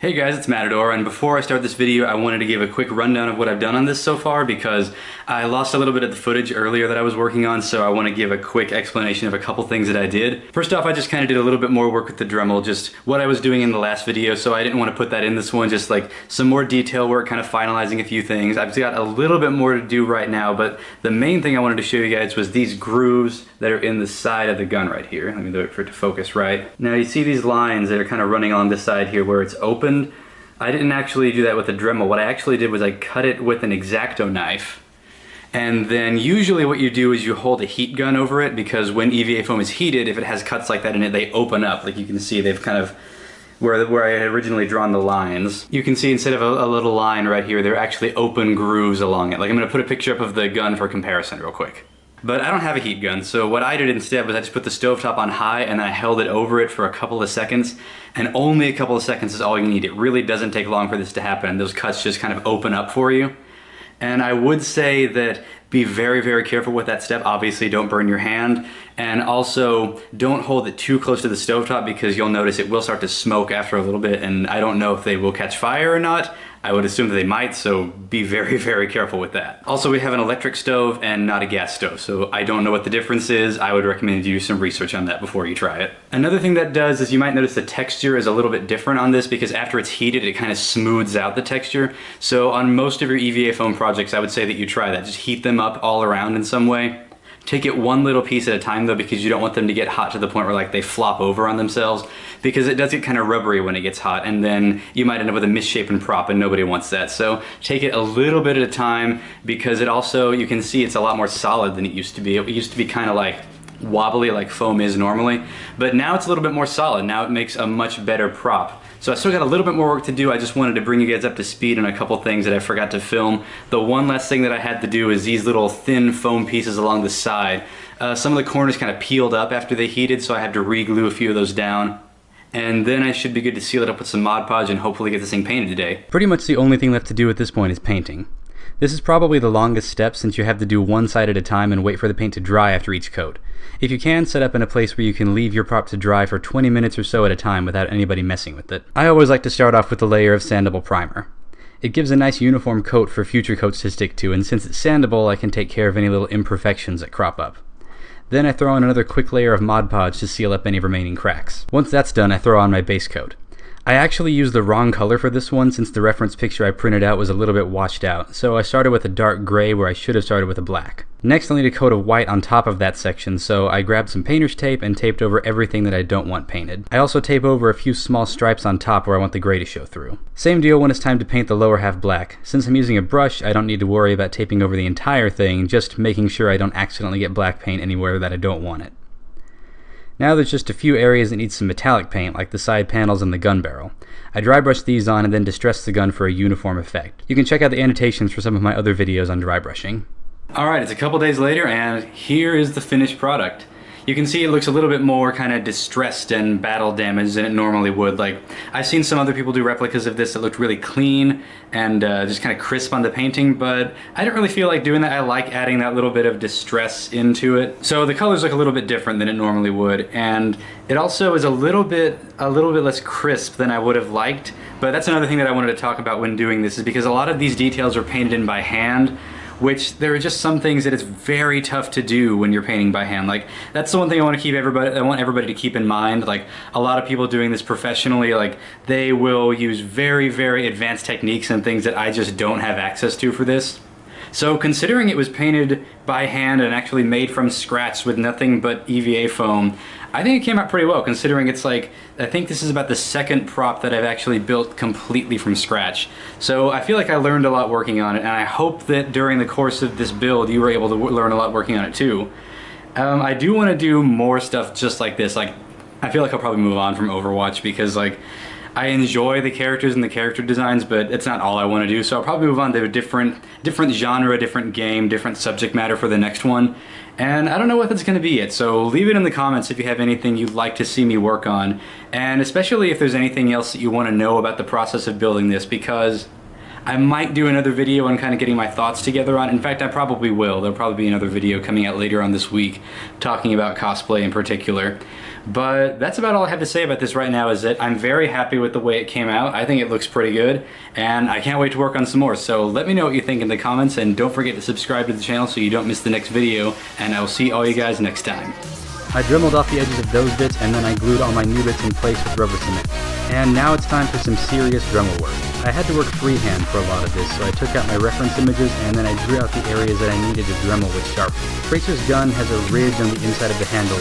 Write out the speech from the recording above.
Hey guys, it's Matador, and before I start this video, I wanted to give a quick rundown of what I've done on this so far because I lost a little bit of the footage earlier that I was working on, so I want to give a quick explanation of a couple things that I did. First off, I just kind of did a little bit more work with the Dremel, just what I was doing in the last video, so I didn't want to put that in this one, just like some more detail work, kind of finalizing a few things. I've got a little bit more to do right now, but the main thing I wanted to show you guys was these grooves that are in the side of the gun right here. Let me do it for it to focus right. Now you see these lines that are kind of running along this side here where it's opened. I didn't actually do that with a Dremel. What I actually did was I cut it with an X-Acto knife. And then usually what you do is you hold a heat gun over it because when EVA foam is heated, if it has cuts like that in it, they open up. Like you can see, they've kind of, where I had originally drawn the lines. You can see instead of a little line right here, they're actually open grooves along it. Like I'm gonna put a picture up of the gun for comparison real quick. But I don't have a heat gun, so what I did instead was I just put the stovetop on high and I held it over it for a couple of seconds, and only a couple of seconds is all you need. It really doesn't take long for this to happen, and those cuts just kind of open up for you. And I would say that be very, very careful with that step. Obviously, don't burn your hand, and also don't hold it too close to the stovetop because you'll notice it will start to smoke after a little bit, and I don't know if they will catch fire or not. I would assume that they might, so be very, very careful with that. Also, we have an electric stove and not a gas stove, so I don't know what the difference is. I would recommend you do some research on that before you try it. Another thing that does is you might notice the texture is a little bit different on this because after it's heated, it kind of smooths out the texture. So on most of your EVA foam projects, I would say that you try that. Just heat them up all around in some way. Take it one little piece at a time though, because you don't want them to get hot to the point where like they flop over on themselves, because it does get kind of rubbery when it gets hot, and then you might end up with a misshapen prop and nobody wants that. So take it a little bit at a time, because it also, you can see it's a lot more solid than it used to be. It used to be kind of like wobbly like foam is normally, but now it's a little bit more solid. Now it makes a much better prop. So I still got a little bit more work to do. I just wanted to bring you guys up to speed on a couple things that I forgot to film. The one last thing that I had to do is these little thin foam pieces along the side. Some of the corners kind of peeled up after they heated, so I had to re-glue a few of those down. And then I should be good to seal it up with some Mod Podge and hopefully get this thing painted today. Pretty much the only thing left to do at this point is painting. This is probably the longest step since you have to do one side at a time and wait for the paint to dry after each coat. If you can, set up in a place where you can leave your prop to dry for 20 minutes or so at a time without anybody messing with it. I always like to start off with a layer of sandable primer. It gives a nice uniform coat for future coats to stick to, and since it's sandable, I can take care of any little imperfections that crop up. Then I throw on another quick layer of Mod Podge to seal up any remaining cracks. Once that's done, I throw on my base coat. I actually used the wrong color for this one since the reference picture I printed out was a little bit washed out, so I started with a dark gray where I should have started with a black. Next I'll need a coat of white on top of that section, so I grabbed some painter's tape and taped over everything that I don't want painted. I also tape over a few small stripes on top where I want the gray to show through. Same deal when it's time to paint the lower half black. Since I'm using a brush, I don't need to worry about taping over the entire thing, just making sure I don't accidentally get black paint anywhere that I don't want it. Now there's just a few areas that need some metallic paint, like the side panels and the gun barrel. I dry brush these on and then distress the gun for a uniform effect. You can check out the annotations for some of my other videos on dry brushing. Alright, it's a couple days later and here is the finished product. You can see it looks a little bit more kind of distressed and battle damaged than it normally would. Like, I've seen some other people do replicas of this that looked really clean and just kind of crisp on the painting, but I didn't really feel like doing that. I like adding that little bit of distress into it. So the colors look a little bit different than it normally would, and it also is a little bit less crisp than I would have liked. But that's another thing that I wanted to talk about when doing this, is because a lot of these details are painted in by hand, which there are just some things that it's very tough to do when you're painting by hand. Like, that's the one thing I want everybody to keep in mind. Like, a lot of people doing this professionally, like, they will use very, very advanced techniques and things that I just don't have access to for this. So considering it was painted by hand and actually made from scratch with nothing but EVA foam, I think it came out pretty well, considering it's like, I think this is about the second prop that I've actually built completely from scratch. So I feel like I learned a lot working on it, and I hope that during the course of this build you were able to learn a lot working on it too. I do want to do more stuff just like this. Like, I feel like I'll probably move on from Overwatch because, like, I enjoy the characters and the character designs, but it's not all I want to do, so I'll probably move on to a different genre, different game, different subject matter for the next one. And I don't know what that's going to be yet, so leave it in the comments if you have anything you'd like to see me work on, and especially if there's anything else that you want to know about the process of building this, because I might do another video on kind of getting my thoughts together on. In fact, I probably will. There'll probably be another video coming out later on this week talking about cosplay in particular. But that's about all I have to say about this right now. Is that I'm very happy with the way it came out. I think it looks pretty good, and I can't wait to work on some more. So let me know what you think in the comments, and don't forget to subscribe to the channel so you don't miss the next video, and I will see all you guys next time. I dremeled off the edges of those bits, and then I glued all my new bits in place with rubber cement. And now it's time for some serious Dremel work. I had to work freehand for a lot of this, so I took out my reference images and then I drew out the areas that I needed to Dremel with Sharpie. Tracer's gun has a ridge on the inside of the handle,